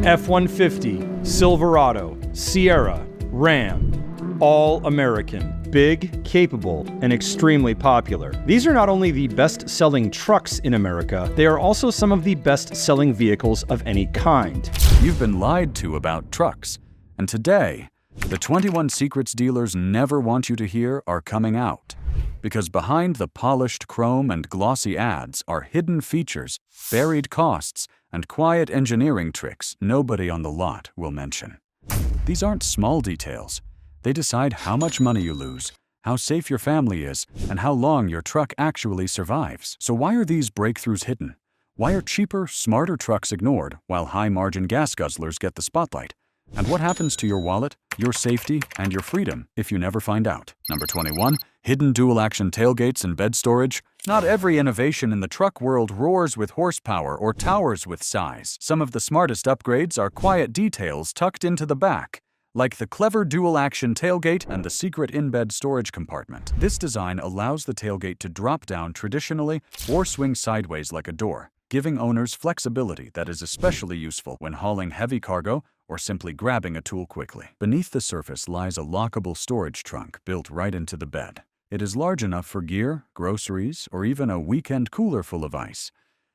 F-150, Silverado, Sierra, Ram, all American. Big, capable, and extremely popular. These are not only the best-selling trucks in America, they are also some of the best-selling vehicles of any kind. You've been lied to about trucks, and today, the 21 secrets dealers never want you to hear are coming out. Because behind the polished chrome and glossy ads are hidden features, buried costs, and quiet engineering tricks nobody on the lot will mention. These aren't small details. They decide how much money you lose, how safe your family is, and how long your truck actually survives. So why are these breakthroughs hidden? Why are cheaper, smarter trucks ignored while high-margin gas guzzlers get the spotlight? And what happens to your wallet, your safety, and your freedom if you never find out? Number 21. Hidden dual-action tailgates and bed storage. Not every innovation in the truck world roars with horsepower or towers with size. Some of the smartest upgrades are quiet details tucked into the back, like the clever dual-action tailgate and the secret in-bed storage compartment. This design allows the tailgate to drop down traditionally or swing sideways like a door, giving owners flexibility that is especially useful when hauling heavy cargo or simply grabbing a tool quickly. Beneath the surface lies a lockable storage trunk built right into the bed. It is large enough for gear, groceries, or even a weekend cooler full of ice.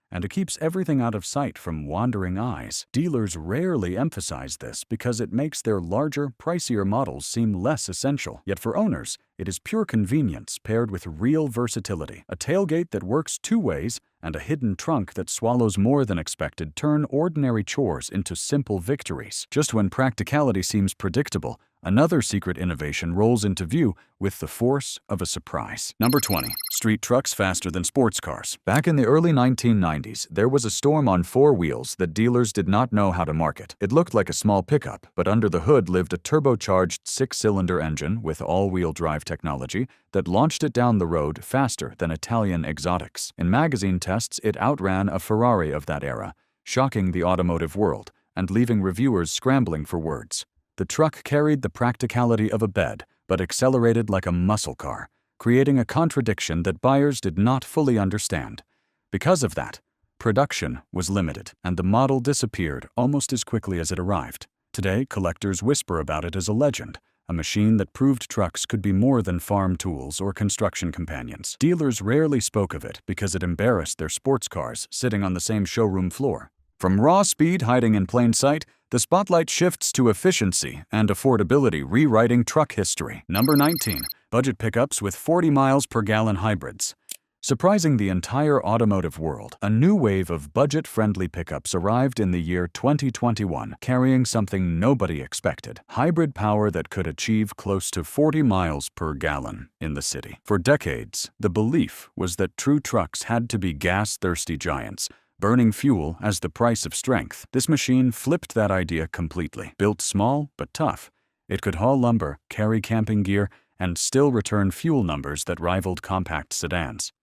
And it keeps everything out of sight from wandering eyes. Dealers rarely emphasize this because it makes their larger, pricier models seem less essential. Yet for owners, it is pure convenience paired with real versatility. A tailgate that works two ways and a hidden trunk that swallows more than expected turn ordinary chores into simple victories. Just when practicality seems predictable, another secret innovation rolls into view with the force of a surprise. Number 20. Street trucks faster than sports cars. Back in the early 1990s, there was a storm on four wheels that dealers did not know how to market. It looked like a small pickup, but under the hood lived a turbocharged six-cylinder engine with all-wheel drive technology that launched it down the road faster than Italian exotics. In magazine tests, it outran a Ferrari of that era, shocking the automotive world and leaving reviewers scrambling for words. The truck carried the practicality of a bed, but accelerated like a muscle car, creating a contradiction that buyers did not fully understand. Because of that, production was limited, and the model disappeared almost as quickly as it arrived. Today, collectors whisper about it as a legend, a machine that proved trucks could be more than farm tools or construction companions. Dealers rarely spoke of it because it embarrassed their sports cars sitting on the same showroom floor. From raw speed hiding in plain sight, the spotlight shifts to efficiency and affordability, rewriting truck history. Number 19. Budget pickups with 40 miles per gallon hybrids. Surprising the entire automotive world, a new wave of budget-friendly pickups arrived in the year 2021, carrying something nobody expected: hybrid power that could achieve close to 40 miles per gallon in the city. For decades, the belief was that true trucks had to be gas-thirsty giants, burning fuel as the price of strength. This machine flipped that idea completely. Built small but tough, it could haul lumber, carry camping gear, and still return fuel numbers that rivaled compact sedans.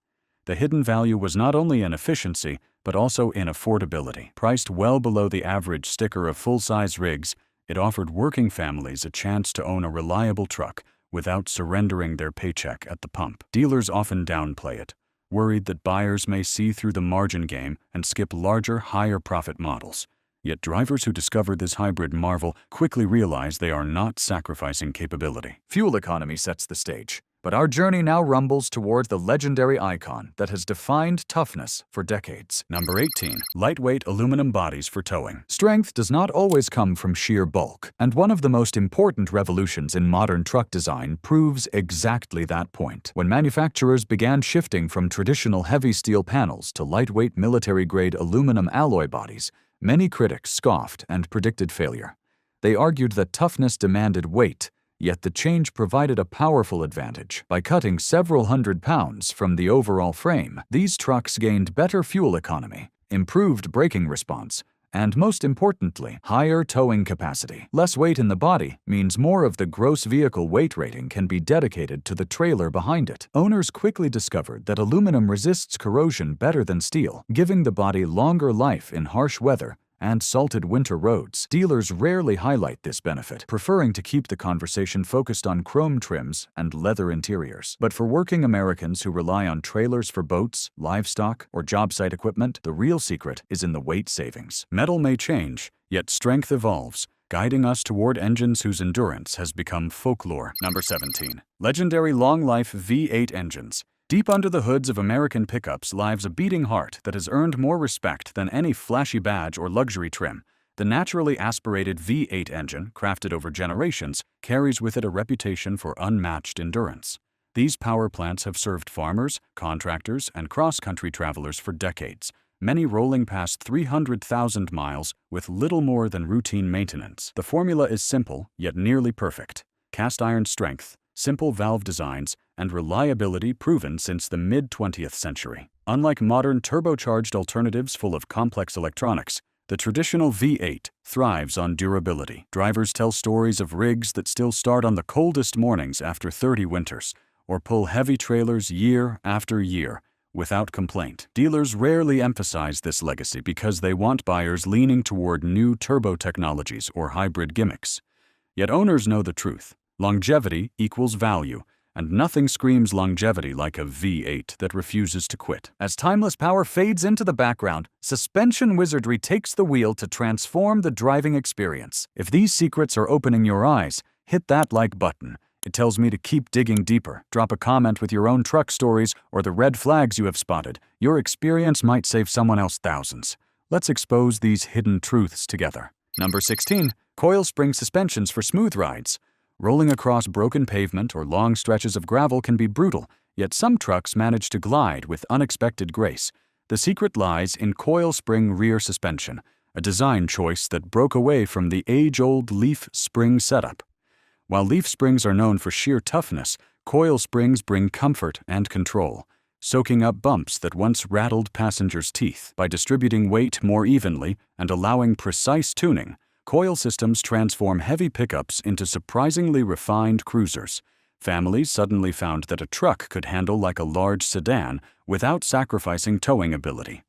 The hidden value was not only in efficiency, but also in affordability. Priced well below the average sticker of full-size rigs, it offered working families a chance to own a reliable truck without surrendering their paycheck at the pump. Dealers often downplay it, worried that buyers may see through the margin game and skip larger, higher-profit models. Yet drivers who discovered this hybrid marvel quickly realize they are not sacrificing capability. Fuel economy sets the stage, but our journey now rumbles toward the legendary icon that has defined toughness for decades. Number 18. Lightweight aluminum bodies for towing. Strength does not always come from sheer bulk, and one of the most important revolutions in modern truck design proves exactly that point. When manufacturers began shifting from traditional heavy steel panels to lightweight military-grade aluminum alloy bodies, many critics scoffed and predicted failure. They argued that toughness demanded weight, yet the change provided a powerful advantage. By cutting several hundred pounds from the overall frame, these trucks gained better fuel economy, improved braking response, and most importantly, higher towing capacity. Less weight in the body means more of the gross vehicle weight rating can be dedicated to the trailer behind it. Owners quickly discovered that aluminum resists corrosion better than steel, giving the body longer life in harsh weather and salted winter roads. Dealers rarely highlight this benefit, preferring to keep the conversation focused on chrome trims and leather interiors. But for working Americans who rely on trailers for boats, livestock, or job site equipment, the real secret is in the weight savings. Metal may change, yet strength evolves, guiding us toward engines whose endurance has become folklore. Number 17. Legendary long-life V8 engines. Deep under the hoods of American pickups lies a beating heart that has earned more respect than any flashy badge or luxury trim. The naturally aspirated V8 engine, crafted over generations, carries with it a reputation for unmatched endurance. These power plants have served farmers, contractors, and cross-country travelers for decades, many rolling past 300,000 miles with little more than routine maintenance. The formula is simple, yet nearly perfect. Cast iron strength, simple valve designs, and reliability proven since the mid-20th century. Unlike modern turbocharged alternatives full of complex electronics, the traditional V8 thrives on durability. Drivers tell stories of rigs that still start on the coldest mornings after 30 winters, or pull heavy trailers year after year without complaint. Dealers rarely emphasize this legacy because they want buyers leaning toward new turbo technologies or hybrid gimmicks. Yet owners know the truth. Longevity equals value, and nothing screams longevity like a V8 that refuses to quit. As timeless power fades into the background, suspension wizardry takes the wheel to transform the driving experience. If these secrets are opening your eyes, hit that like button. It tells me to keep digging deeper. Drop a comment with your own truck stories or the red flags you have spotted. Your experience might save someone else thousands. Let's expose these hidden truths together. Number 16. Coil spring suspensions for smooth rides. Rolling across broken pavement or long stretches of gravel can be brutal, yet some trucks manage to glide with unexpected grace. The secret lies in coil spring rear suspension, a design choice that broke away from the age-old leaf spring setup. While leaf springs are known for sheer toughness, coil springs bring comfort and control, soaking up bumps that once rattled passengers' teeth. By distributing weight more evenly and allowing precise tuning, coil systems transform heavy pickups into surprisingly refined cruisers. Families suddenly found that a truck could handle like a large sedan without sacrificing towing ability.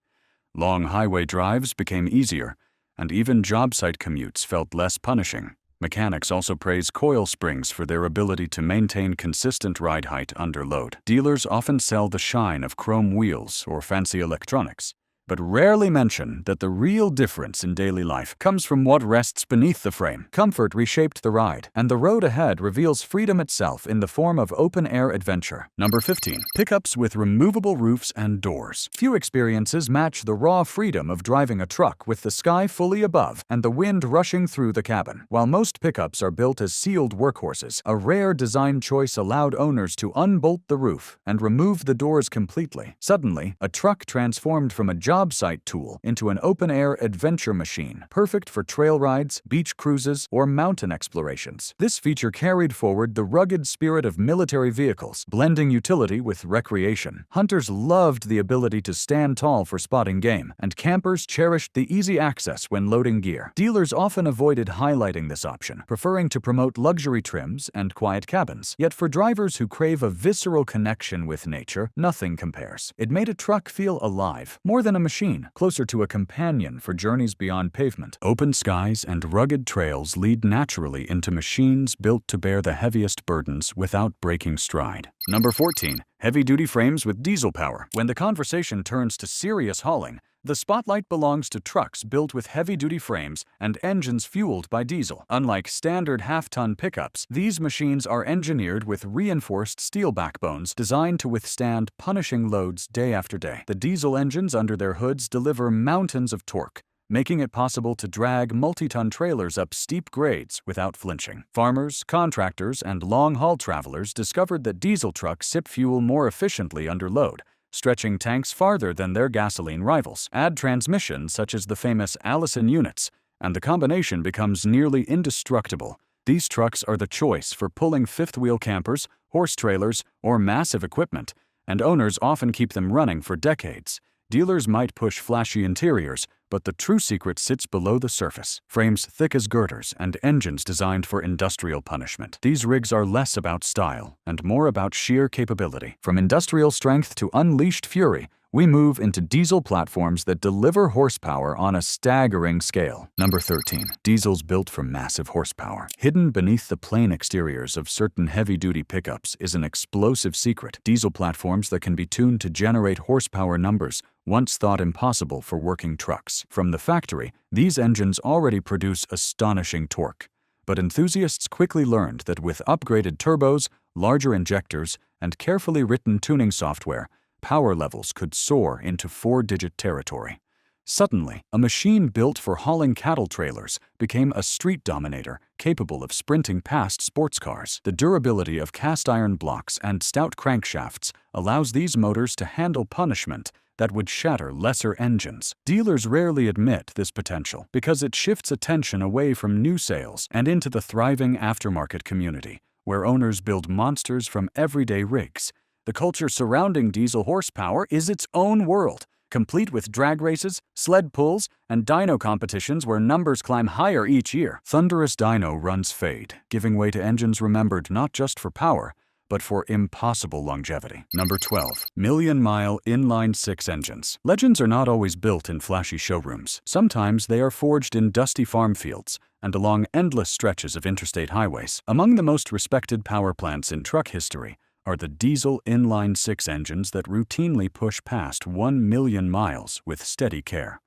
Long highway drives became easier, and even job site commutes felt less punishing. Mechanics also praise coil springs for their ability to maintain consistent ride height under load. Dealers often sell the shine of chrome wheels or fancy electronics, but rarely mention that the real difference in daily life comes from what rests beneath the frame. Comfort reshaped the ride, and the road ahead reveals freedom itself in the form of open-air adventure. Number 15. Pickups with removable roofs and doors. Few experiences match the raw freedom of driving a truck with the sky fully above and the wind rushing through the cabin. While most pickups are built as sealed workhorses, a rare design choice allowed owners to unbolt the roof and remove the doors completely. Suddenly, a truck transformed from a job site tool into an open-air adventure machine, perfect for trail rides, beach cruises, or mountain explorations. This feature carried forward the rugged spirit of military vehicles, blending utility with recreation. Hunters loved the ability to stand tall for spotting game, and campers cherished the easy access when loading gear. Dealers often avoided highlighting this option, preferring to promote luxury trims and quiet cabins. Yet for drivers who crave a visceral connection with nature, nothing compares. It made a truck feel alive, more than a machine, closer to a companion for journeys beyond pavement. Open skies and rugged trails lead naturally into machines built to bear the heaviest burdens without breaking stride. Number 14. Heavy-duty frames with diesel power. When the conversation turns to serious hauling, the spotlight belongs to trucks built with heavy-duty frames and engines fueled by diesel. Unlike standard half-ton pickups, these machines are engineered with reinforced steel backbones designed to withstand punishing loads day after day. The diesel engines under their hoods deliver mountains of torque, making it possible to drag multi-ton trailers up steep grades without flinching. Farmers, contractors, and long-haul travelers discovered that diesel trucks sip fuel more efficiently under load, stretching tanks farther than their gasoline rivals. Add transmissions such as the famous Allison units, and the combination becomes nearly indestructible. These trucks are the choice for pulling fifth-wheel campers, horse trailers, or massive equipment, and owners often keep them running for decades. Dealers might push flashy interiors, but the true secret sits below the surface. Frames thick as girders and engines designed for industrial punishment. These rigs are less about style and more about sheer capability. From industrial strength to unleashed fury, we move into diesel platforms that deliver horsepower on a staggering scale. Number 13. Diesels built for massive horsepower. Hidden beneath the plain exteriors of certain heavy-duty pickups is an explosive secret. Diesel platforms that can be tuned to generate horsepower numbers once thought impossible for working trucks. From the factory, these engines already produce astonishing torque. But enthusiasts quickly learned that with upgraded turbos, larger injectors, and carefully written tuning software, power levels could soar into 4-digit territory. Suddenly, a machine built for hauling cattle trailers became a street dominator capable of sprinting past sports cars. The durability of cast iron blocks and stout crankshafts allows these motors to handle punishment that would shatter lesser engines. Dealers rarely admit this potential because it shifts attention away from new sales and into the thriving aftermarket community, where owners build monsters from everyday rigs. The culture surrounding diesel horsepower is its own world, complete with drag races, sled pulls, and dyno competitions where numbers climb higher each year. Thunderous dyno runs fade, giving way to engines remembered not just for power, but for impossible longevity. Number 12. Million-mile inline-six engines. Legends are not always built in flashy showrooms. Sometimes they are forged in dusty farm fields and along endless stretches of interstate highways. Among the most respected power plants in truck history are the diesel inline-six engines that routinely push past 1 million miles with steady care.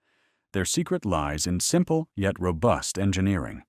Their secret lies in simple yet robust engineering.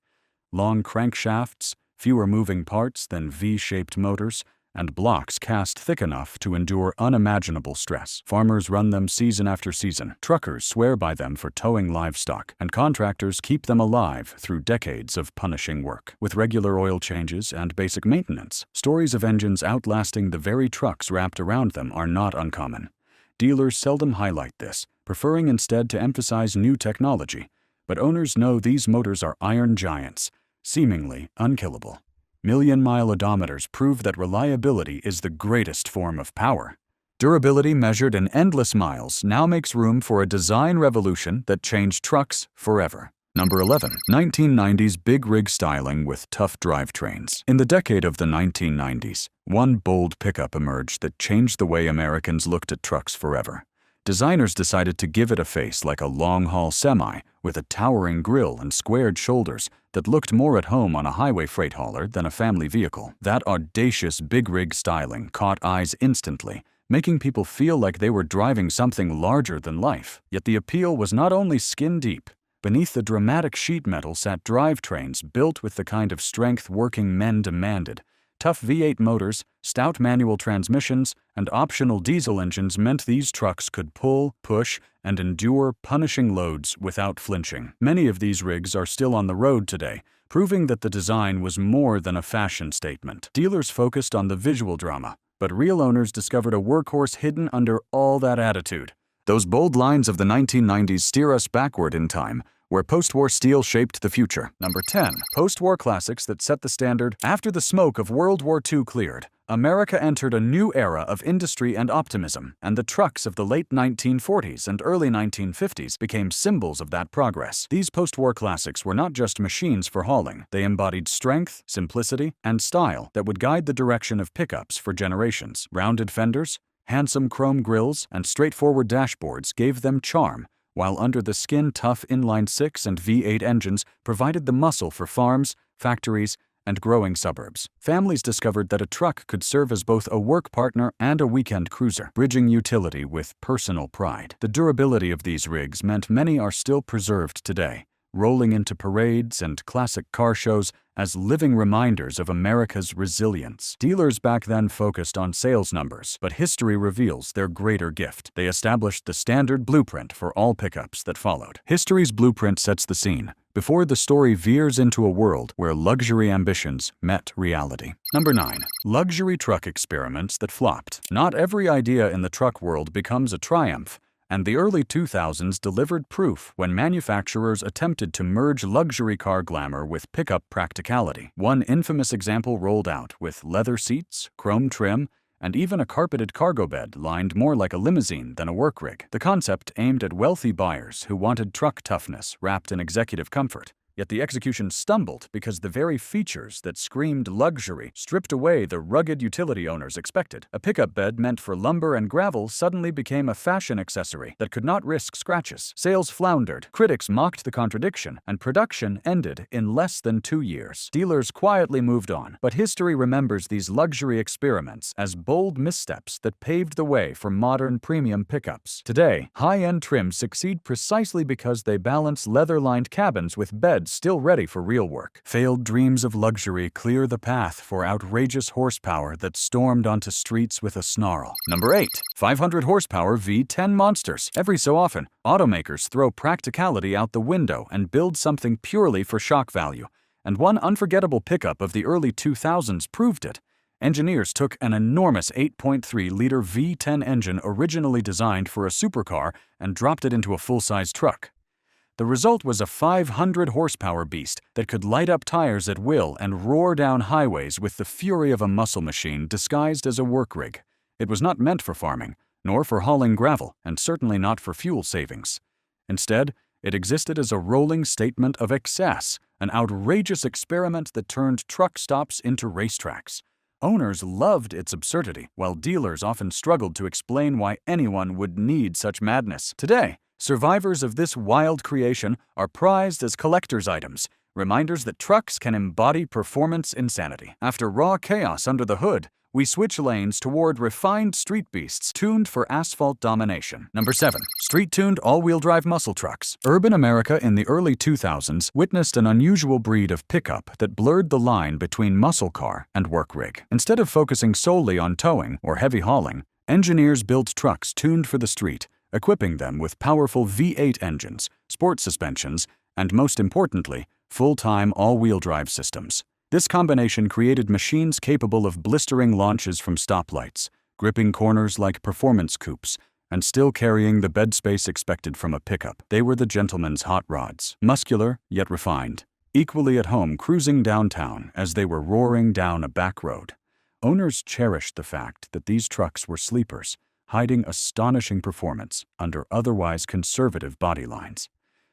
Long crankshafts, fewer moving parts than V-shaped motors, and blocks cast thick enough to endure unimaginable stress. Farmers run them season after season. Truckers swear by them for towing livestock, and contractors keep them alive through decades of punishing work. With regular oil changes and basic maintenance, stories of engines outlasting the very trucks wrapped around them are not uncommon. Dealers seldom highlight this, preferring instead to emphasize new technology, but owners know these motors are iron giants, seemingly unkillable. Million-mile odometers prove that reliability is the greatest form of power. Durability measured in endless miles now makes room for a design revolution that changed trucks forever. Number 11. 1990s big rig styling with tough drivetrains. In the decade of the 1990s, one bold pickup emerged that changed the way Americans looked at trucks forever. Designers decided to give it a face like a long-haul semi with a towering grille and squared shoulders that looked more at home on a highway freight hauler than a family vehicle. That audacious big rig styling caught eyes instantly, making people feel like they were driving something larger than life. Yet the appeal was not only skin deep. Beneath the dramatic sheet metal sat drivetrains built with the kind of strength working men demanded. Tough V8 motors, stout manual transmissions, and optional diesel engines meant these trucks could pull, push, and endure punishing loads without flinching. Many of these rigs are still on the road today, proving that the design was more than a fashion statement. Dealers focused on the visual drama, but real owners discovered a workhorse hidden under all that attitude. Those bold lines of the 1990s steer us backward in time, where post-war steel shaped the future. Number 10. Post-war classics that set the standard. After the smoke of World War II cleared, America entered a new era of industry and optimism, and the trucks of the late 1940s and early 1950s became symbols of that progress. These post-war classics were not just machines for hauling. They embodied strength, simplicity, and style that would guide the direction of pickups for generations. Rounded fenders, handsome chrome grills, and straightforward dashboards gave them charm, while under-the-skin tough inline-six and V8 engines provided the muscle for farms, factories, and growing suburbs. Families discovered that a truck could serve as both a work partner and a weekend cruiser, bridging utility with personal pride. The durability of these rigs meant many are still preserved today, rolling into parades and classic car shows as living reminders of America's resilience. Dealers back then focused on sales numbers, but history reveals their greater gift. They established the standard blueprint for all pickups that followed. History's blueprint sets the scene before the story veers into a world where luxury ambitions met reality. Number 9. Luxury truck experiments that flopped. Not every idea in the truck world becomes a triumph, and the early 2000s delivered proof when manufacturers attempted to merge luxury car glamour with pickup practicality. One infamous example rolled out with leather seats, chrome trim, and even a carpeted cargo bed lined more like a limousine than a work rig. The concept aimed at wealthy buyers who wanted truck toughness wrapped in executive comfort. Yet the execution stumbled because the very features that screamed luxury stripped away the rugged utility owners expected. A pickup bed meant for lumber and gravel suddenly became a fashion accessory that could not risk scratches. Sales floundered, critics mocked the contradiction, and production ended in less than 2 years. Dealers quietly moved on, but history remembers these luxury experiments as bold missteps that paved the way for modern premium pickups. Today, high-end trims succeed precisely because they balance leather-lined cabins with beds still ready for real work. Failed dreams of luxury clear the path for outrageous horsepower that stormed onto streets with a snarl. Number 8. 500 horsepower V10 monsters. Every so often, automakers throw practicality out the window and build something purely for shock value. And one unforgettable pickup of the early 2000s proved it. Engineers took an enormous 8.3-liter V10 engine originally designed for a supercar and dropped it into a full-size truck. The result was a 500 horsepower beast that could light up tires at will and roar down highways with the fury of a muscle machine disguised as a work rig. It was not meant for farming, nor for hauling gravel, and certainly not for fuel savings. Instead, it existed as a rolling statement of excess, an outrageous experiment that turned truck stops into racetracks. Owners loved its absurdity, while dealers often struggled to explain why anyone would need such madness. Today, survivors of this wild creation are prized as collector's items, reminders that trucks can embody performance insanity. After raw chaos under the hood, we switch lanes toward refined street beasts tuned for asphalt domination. Number 7. Street-tuned all-wheel drive muscle trucks. Urban America in the early 2000s witnessed an unusual breed of pickup that blurred the line between muscle car and work rig. Instead of focusing solely on towing or heavy hauling, engineers built trucks tuned for the street, equipping them with powerful V8 engines, sport suspensions, and most importantly, full-time all-wheel drive systems. This combination created machines capable of blistering launches from stoplights, gripping corners like performance coupes, and still carrying the bed space expected from a pickup. They were the gentleman's hot rods, muscular yet refined, equally at home cruising downtown as they were roaring down a back road. Owners cherished the fact that these trucks were sleepers, hiding astonishing performance under otherwise conservative body lines.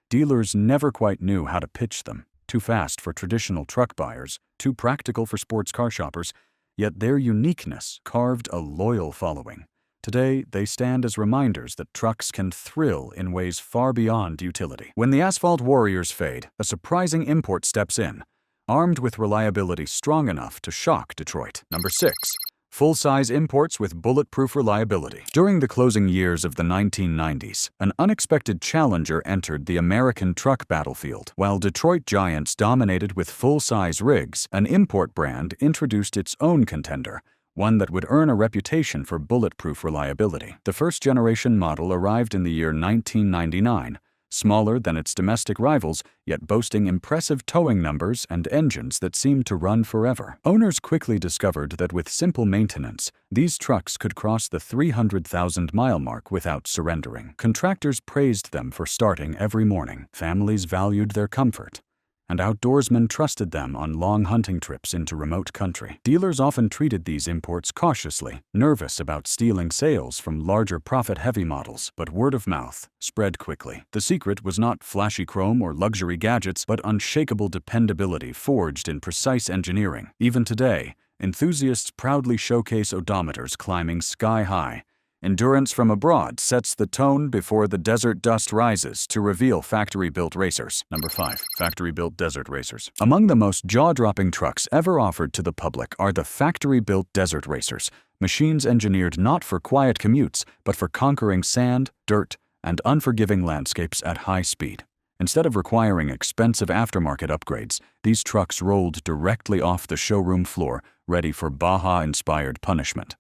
Dealers never quite knew how to pitch them. Too fast for traditional truck buyers, too practical for sports car shoppers, yet their uniqueness carved a loyal following. Today, they stand as reminders that trucks can thrill in ways far beyond utility. When the asphalt warriors fade, a surprising import steps in, armed with reliability strong enough to shock Detroit. Number 6. Full-size imports with bulletproof reliability. During the closing years of the 1990s, an unexpected challenger entered the American truck battlefield. While Detroit giants dominated with full-size rigs, an import brand introduced its own contender, one that would earn a reputation for bulletproof reliability. The first-generation model arrived in the year 1999, smaller than its domestic rivals, yet boasting impressive towing numbers and engines that seemed to run forever. Owners quickly discovered that with simple maintenance, these trucks could cross the 300,000-mile mark without surrendering. Contractors praised them for starting every morning. Families valued their comfort, and outdoorsmen trusted them on long hunting trips into remote country. Dealers often treated these imports cautiously, nervous about stealing sales from larger profit-heavy models, but word of mouth spread quickly. The secret was not flashy chrome or luxury gadgets, but unshakable dependability forged in precise engineering. Even today, enthusiasts proudly showcase odometers climbing sky-high. Endurance from abroad sets the tone before the desert dust rises to reveal factory-built racers. Number 5. Factory-built desert racers. Among the most jaw-dropping trucks ever offered to the public are the factory-built desert racers, machines engineered not for quiet commutes, but for conquering sand, dirt, and unforgiving landscapes at high speed. Instead of requiring expensive aftermarket upgrades, these trucks rolled directly off the showroom floor, ready for Baja-inspired punishment.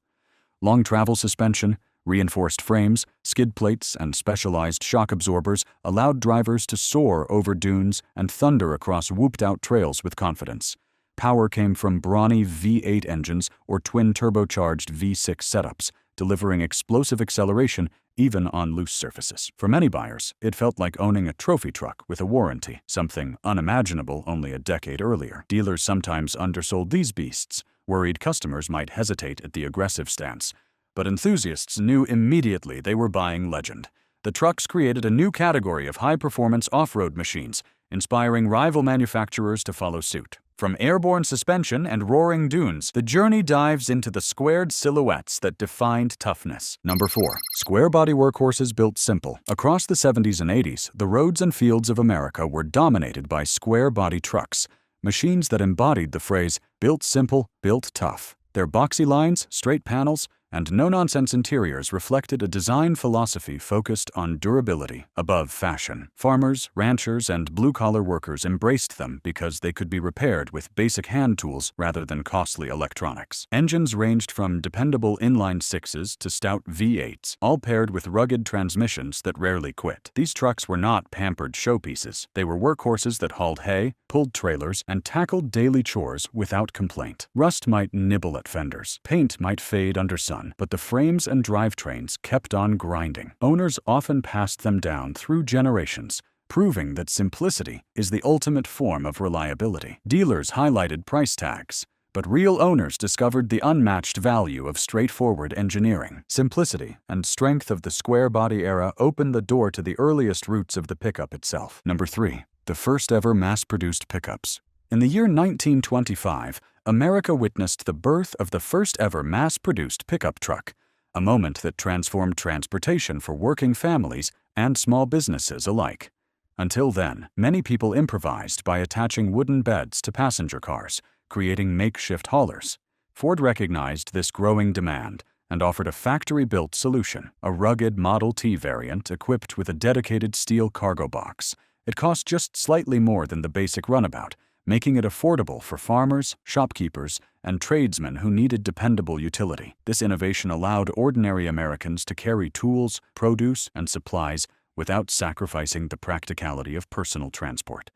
Long travel suspension, reinforced frames, skid plates, and specialized shock absorbers allowed drivers to soar over dunes and thunder across whooped-out trails with confidence. Power came from brawny V8 engines or twin-turbocharged V6 setups, delivering explosive acceleration even on loose surfaces. For many buyers, it felt like owning a trophy truck with a warranty, something unimaginable only a decade earlier. Dealers sometimes undersold these beasts, worried customers might hesitate at the aggressive stance. But enthusiasts knew immediately they were buying legend. The trucks created a new category of high-performance off-road machines, inspiring rival manufacturers to follow suit. From airborne suspension and roaring dunes, the journey dives into the squared silhouettes that defined toughness. Number 4. Square body workhorses built simple. Across the 70s and 80s, the roads and fields of America were dominated by square body trucks, machines that embodied the phrase, built simple, built tough. Their boxy lines, straight panels, and no-nonsense interiors reflected a design philosophy focused on durability above fashion. Farmers, ranchers, and blue-collar workers embraced them because they could be repaired with basic hand tools rather than costly electronics. Engines ranged from dependable inline sixes to stout V8s, all paired with rugged transmissions that rarely quit. These trucks were not pampered showpieces. They were workhorses that hauled hay, pulled trailers, and tackled daily chores without complaint. Rust might nibble at fenders. Paint might fade under sun, but the frames and drivetrains kept on grinding. Owners often passed them down through generations, proving that simplicity is the ultimate form of reliability. Dealers highlighted price tags, but real owners discovered the unmatched value of straightforward engineering. Simplicity and strength of the square body era opened the door to the earliest roots of the pickup itself. Number 3. The first ever mass-produced pickups. In the year 1925, America witnessed the birth of the first ever mass-produced pickup truck, a moment that transformed transportation for working families and small businesses alike. Until then, many people improvised by attaching wooden beds to passenger cars, creating makeshift haulers. Ford recognized this growing demand and offered a factory-built solution, a rugged Model T variant equipped with a dedicated steel cargo box. It cost just slightly more than the basic runabout, making it affordable for farmers, shopkeepers, and tradesmen who needed dependable utility. This innovation allowed ordinary Americans to carry tools, produce, and supplies without sacrificing the practicality of personal transport.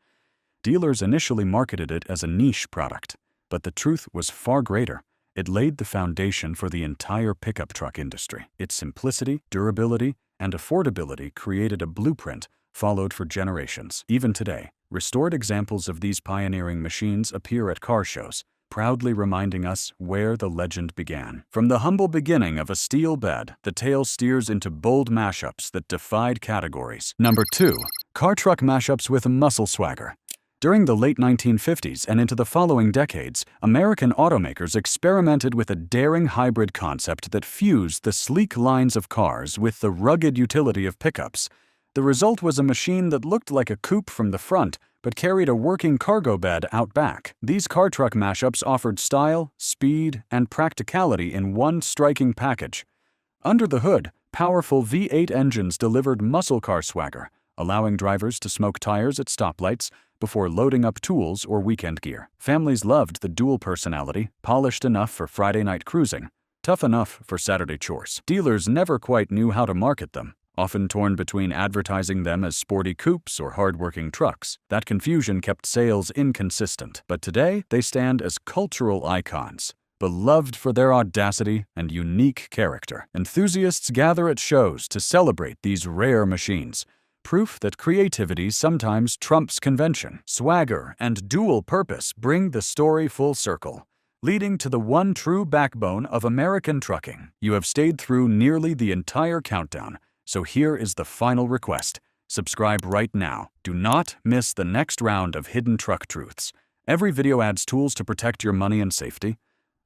Dealers initially marketed it as a niche product, but the truth was far greater. It laid the foundation for the entire pickup truck industry. Its simplicity, durability, and affordability created a blueprint followed for generations. Even today, restored examples of these pioneering machines appear at car shows, proudly reminding us where the legend began. From the humble beginning of a steel bed, the tale steers into bold mashups that defied categories. Number 2. Car truck mashups with muscle swagger. During the late 1950s and into the following decades, American automakers experimented with a daring hybrid concept that fused the sleek lines of cars with the rugged utility of pickups. The result was a machine that looked like a coupe from the front, but carried a working cargo bed out back. These car-truck mashups offered style, speed, and practicality in one striking package. Under the hood, powerful V8 engines delivered muscle car swagger, allowing drivers to smoke tires at stoplights before loading up tools or weekend gear. Families loved the dual personality, polished enough for Friday night cruising, tough enough for Saturday chores. Dealers never quite knew how to market them, often torn between advertising them as sporty coupes or hard-working trucks. That confusion kept sales inconsistent, but today they stand as cultural icons, beloved for their audacity and unique character. Enthusiasts gather at shows to celebrate these rare machines, proof that creativity sometimes trumps convention. Swagger and dual purpose bring the story full circle, leading to the one true backbone of American trucking. You have stayed through nearly the entire countdown, so here is the final request. Subscribe right now. Do not miss the next round of Hidden Truck Truths. Every video adds tools to protect your money and safety,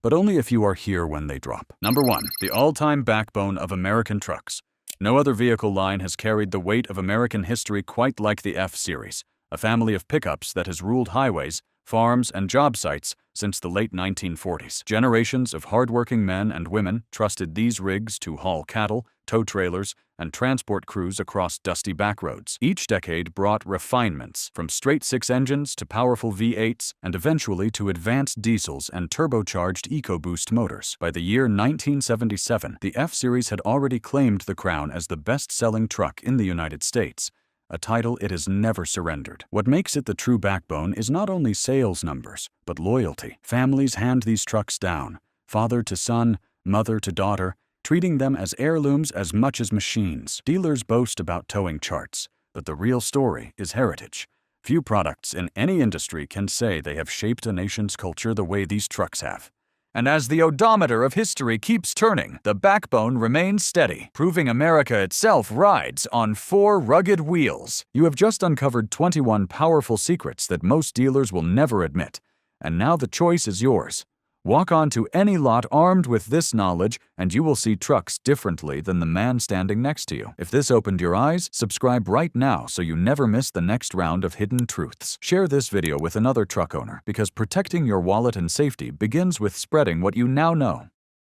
but only if you are here when they drop. Number 1. The all-time backbone of American trucks. No other vehicle line has carried the weight of American history quite like the F-Series, a family of pickups that has ruled highways, farms, and job sites since the late 1940s. Generations of hardworking men and women trusted these rigs to haul cattle, tow trailers, and transport crews across dusty backroads. Each decade brought refinements, from straight-six engines to powerful V8s, and eventually to advanced diesels and turbocharged EcoBoost motors. By the year 1977, the F-Series had already claimed the crown as the best-selling truck in the United States, a title it has never surrendered. What makes it the true backbone is not only sales numbers, but loyalty. Families hand these trucks down, father to son, mother to daughter, treating them as heirlooms as much as machines. Dealers boast about towing charts, but the real story is heritage. Few products in any industry can say they have shaped a nation's culture the way these trucks have. And as the odometer of history keeps turning, the backbone remains steady, proving America itself rides on 4 rugged wheels. You have just uncovered 21 powerful secrets that most dealers will never admit. And now the choice is yours. Walk onto any lot armed with this knowledge, and you will see trucks differently than the man standing next to you. If this opened your eyes, subscribe right now so you never miss the next round of hidden truths. Share this video with another truck owner, because protecting your wallet and safety begins with spreading what you now know.